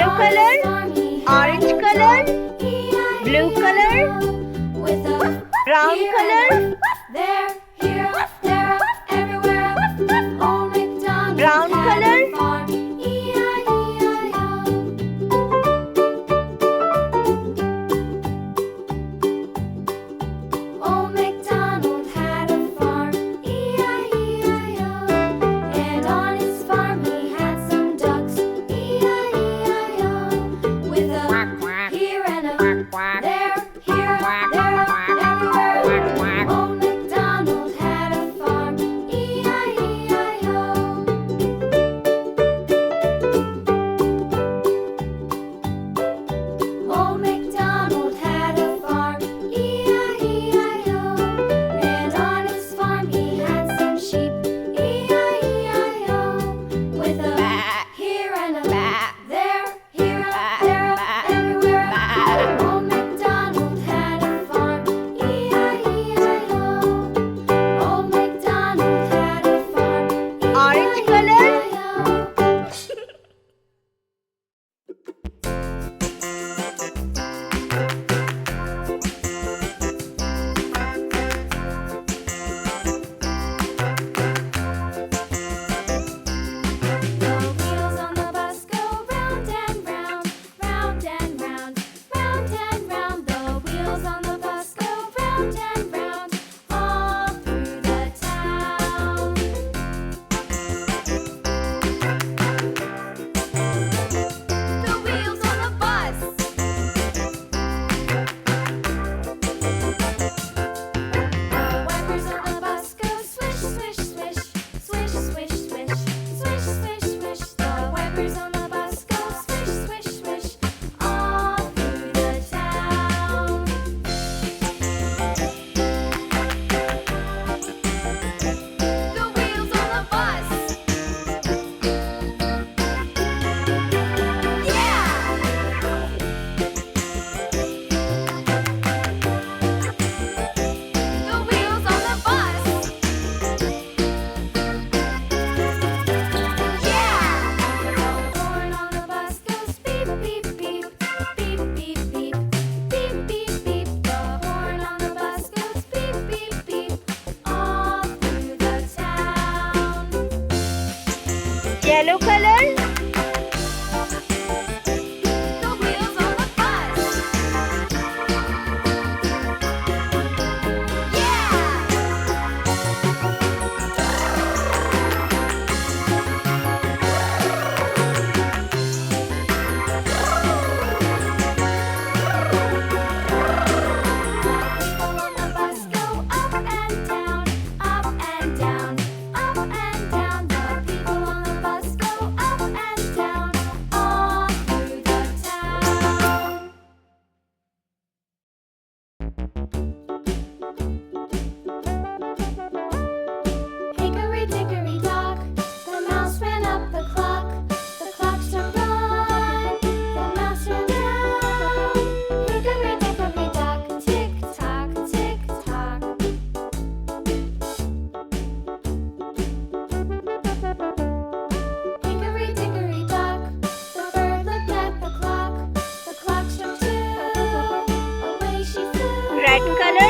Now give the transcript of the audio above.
yellow color, orange color, blue color, brown color, brown color, Old MacDonald had a farm, E-I-E-I-O. And on his farm he had some ducks, E-I-E-I-O. With a here and a there, here, there, everywhere. Old MacDonald had a farm, E-I-E-I-O. Old MacDonald had a farm, E-I-E-I-O. And on his farm he had some sheep, E-I-E-I-O. With a here and a there, here, there, everywhere. Old MacDonald had a farm, E-I-E-I-O. Old MacDonald had a farm, orange color, The wheels on the bus go round and round, round and round, round and round. The wheels on the bus go round and round, all through the town. The wheels on the bus. The wipers on the bus go swish, swish, swish, swish, swish, swish, swish, swish, swish. The wipers on the bus go swish, swish, swish, all through the town. The wheels on the bus. Yeah! The wheels on the bus. Yeah! The horn on the bus goes beep, beep, beep, beep, beep, beep, beep, beep, beep. The horn on the bus goes beep, beep, beep, all through the town. yellow color, The wheels on the bus. Yeah! People on the bus go up and down, up and down, up and down. The people on the bus go up and down, all through the town. Hickory dickory dock, the mouse ran up the clock. The clock struck one, the mouse ran down. Hickory dickory dock, tick tock, tick tock. Hickory dickory dock, the bird looked at the clock. The clock struck two, away she flew. red color,